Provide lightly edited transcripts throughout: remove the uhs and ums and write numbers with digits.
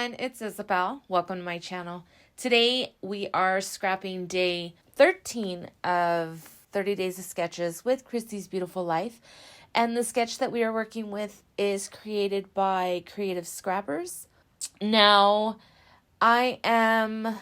everyone, it's Izzibel. Welcome to my channel. Today we are scrapping day 13 of 30 Days of Sketches with Christy's Beautiful Life. And the sketch that we are working with is created by Creative Scrappers. Now, I am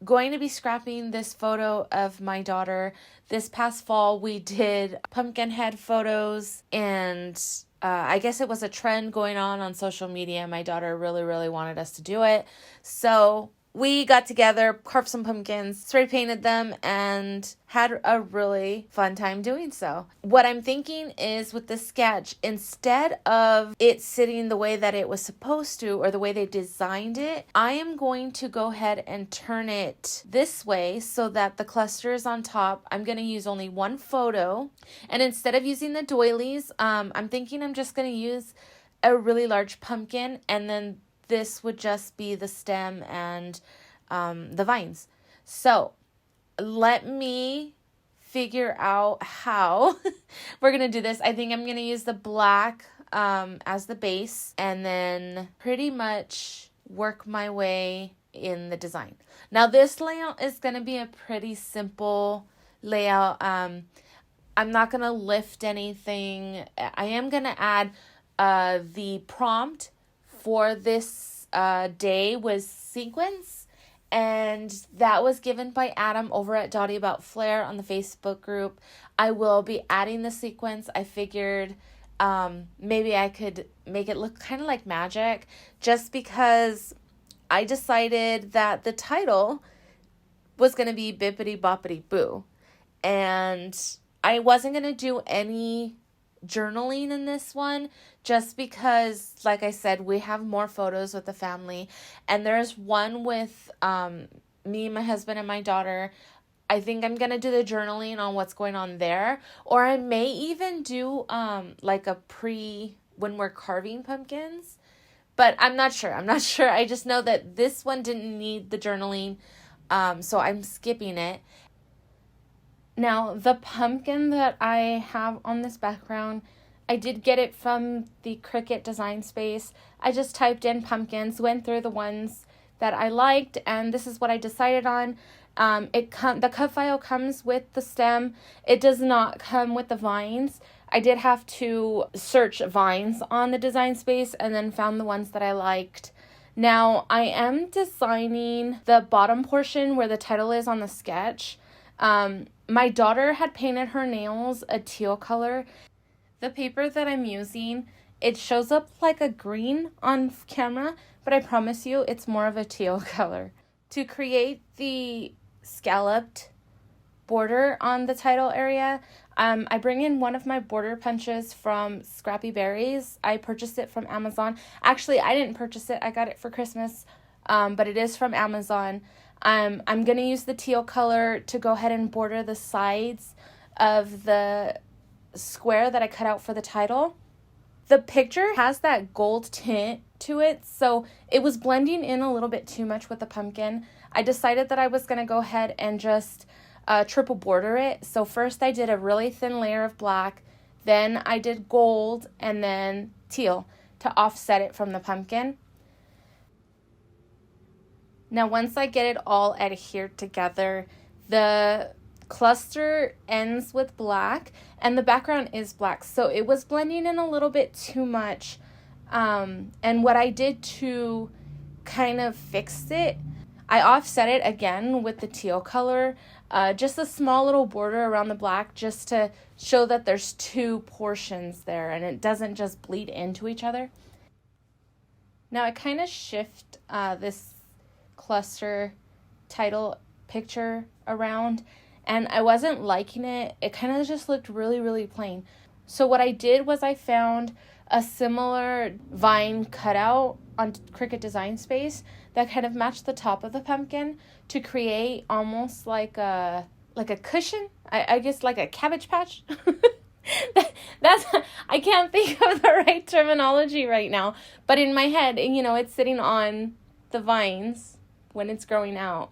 going to be scrapping this photo of my daughter. This past fall we did pumpkin head photos, and I guess it was a trend going on social media. My daughter really wanted us to do it. So we got together, carved some pumpkins, spray painted them, and had a really fun time doing so. What I'm thinking is with this sketch, instead of it sitting the way that it was supposed to or the way they designed it, I am going to go ahead and turn it this way so that the cluster is on top. I'm going to use only one photo. And instead of using the doilies, I'm thinking I'm just going to use a really large pumpkin, and then this would just be the stem and the vines. So let me figure out how we're going to do this. I think I'm going to use the black as the base and then pretty much work my way in the design. Now this layout is going to be a pretty simple layout. I'm not going to lift anything. I am going to add the prompt for this day was sequence, and that was given by Adam over at Dottie About Flair on the Facebook group. I will be adding the sequence. I figured maybe I could make it look kind of like magic, just because I decided that the title was going to be Bibbidi Bobbidi Boo, and I wasn't going to do any journaling in this one just because, like I said, we have more photos with the family, and there's one with me, my husband, and my daughter. I think I'm gonna do the journaling on what's going on there, or I may even do like a when we're carving pumpkins, but I'm not sure. I just know that this one didn't need the journaling, so I'm skipping it. Now, the pumpkin that I have on this background, I did get it from the Cricut design space. I just typed in pumpkins, went through the ones that I liked, and this is what I decided on. The cut file comes with the stem. It does not come with the vines. I did have to search vines on the design space and then found the ones that I liked. Now, I am designing the bottom portion where the title is on the sketch. My daughter had painted her nails a teal color. The paper that I'm using, it shows up like a green on camera, but I promise you it's more of a teal color. To create the scalloped border on the title area, I bring in one of my border punches from Scrappy Berries. I purchased it from Amazon. Actually, I didn't purchase it. I got it for Christmas, but it is from Amazon. I'm going to use the teal color to go ahead and border the sides of the square that I cut out for the title. The picture has that gold tint to it, so it was blending in a little bit too much with the pumpkin. I decided that I was going to go ahead and just triple border it. So first I did a really thin layer of black, then I did gold, and then teal to offset it from the pumpkin. Now, once I get it all adhered together, the cluster ends with black and the background is black. So it was blending in a little bit too much. And what I did to kind of fix it, I offset it again with the teal color, just a small little border around the black just to show that there's two portions there and it doesn't just bleed into each other. Now I kind of shift this cluster title picture around, and I wasn't liking it. It kind of just looked really plain. So what I did was I found a similar vine cutout on Cricut Design Space that kind of matched the top of the pumpkin to create almost like a cushion. I guess like a Cabbage Patch. That's I can't think of the right terminology right now, but in my head, it's sitting on the vines when it's growing out.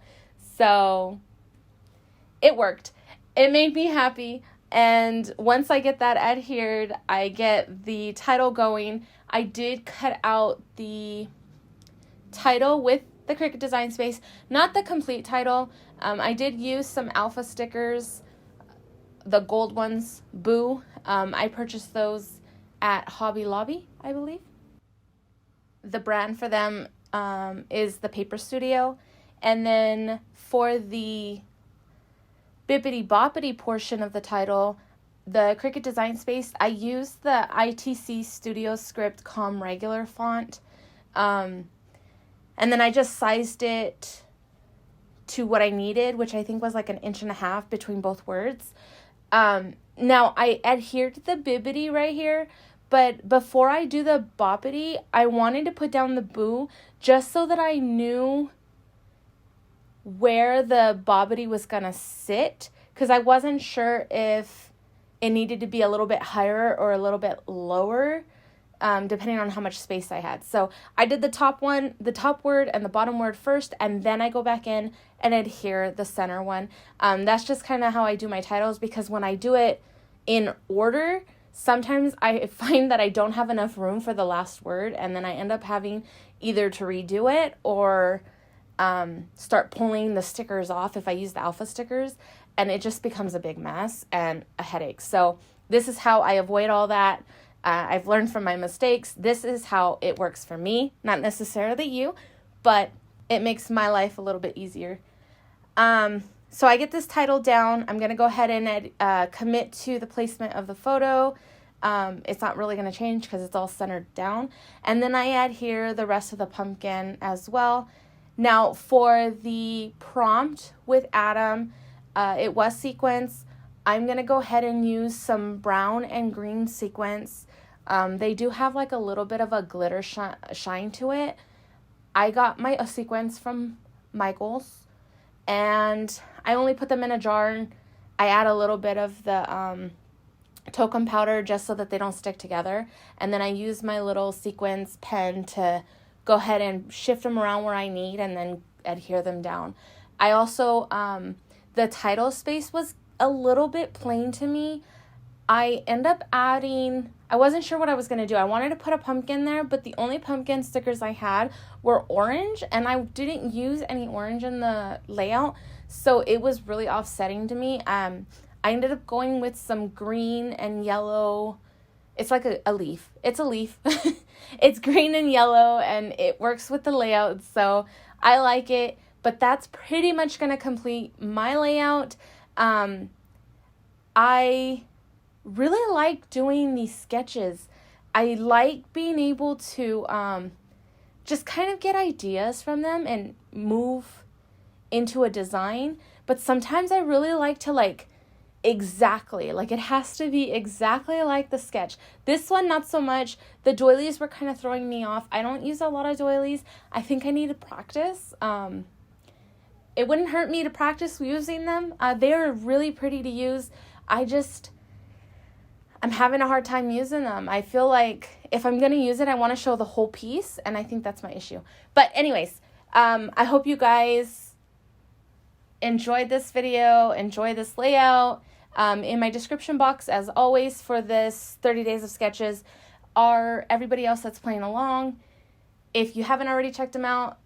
So it worked. It made me happy. And once I get that adhered, I get the title going. I did cut out the title with the Cricut Design Space, not the complete title. I did use some alpha stickers, the gold ones, Boo. I purchased those at Hobby Lobby, I believe. The brand for them is the Paper Studio. And then for the Bibbidi Bobbidi portion of the title, the Cricut Design Space, I used the ITC Studio Script Com Regular font. And then I just sized it to what I needed, which I think was like 1.5 inches between both words. Now, I adhered to the Bibbidi right here, but before I do the Bobbidi, I wanted to put down the Boo just so that I knew where the Bobbidi was going to sit, because I wasn't sure if it needed to be a little bit higher or a little bit lower, depending on how much space I had. So I did the top word and the bottom word first, and then I go back in and adhere the center one. That's just kind of how I do my titles, because when I do it in order, sometimes I find that I don't have enough room for the last word, and then I end up having either to redo it or start pulling the stickers off if I use the alpha stickers, and it just becomes a big mess and a headache. So this is how I avoid all that. I've learned from my mistakes. This is how it works for me, not necessarily you, but it makes my life a little bit easier. So I get this title down. I'm going to go ahead and commit to the placement of the photo. It's not really going to change because it's all centered down. And then I add here the rest of the pumpkin as well. Now for the prompt with Adam, it was sequence. I'm going to go ahead and use some brown and green sequence. They do have like a little bit of a glitter shine to it. I got my sequence from Michael's, and I only put them in a jar. I add a little bit of the talcum powder just so that they don't stick together. And then I use my little sequence pen to go ahead and shift them around where I need and then adhere them down. I also, the title space was a little bit plain to me. I end up adding, I wasn't sure what I was going to do. I wanted to put a pumpkin there, but the only pumpkin stickers I had were orange, and I didn't use any orange in the layout, so it was really offsetting to me. I ended up going with some green and yellow. It's like a leaf. It's a leaf. It's green and yellow, and it works with the layout, so I like it. But that's pretty much going to complete my layout. I really like doing these sketches. I like being able to just kind of get ideas from them and move into a design. But sometimes I really like to exactly, it has to be exactly like the sketch. This one, not so much. The doilies were kind of throwing me off. I don't use a lot of doilies. I think I need to practice. It wouldn't hurt me to practice using them. They're really pretty to use. I'm having a hard time using them. I feel like if I'm going to use it, I want to show the whole piece, and I think that's my issue. But anyways, I hope you guys enjoyed this video, enjoy this layout. In my description box, as always, for this 30 Days of Sketches are everybody else that's playing along. If you haven't already checked them out,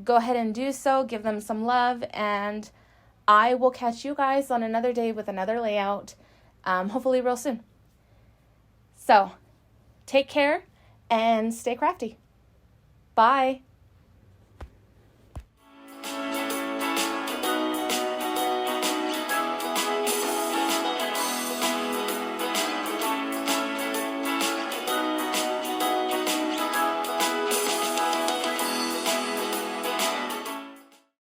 go ahead and do so. Give them some love, and I will catch you guys on another day with another layout, hopefully real soon. So, take care and stay crafty. Bye.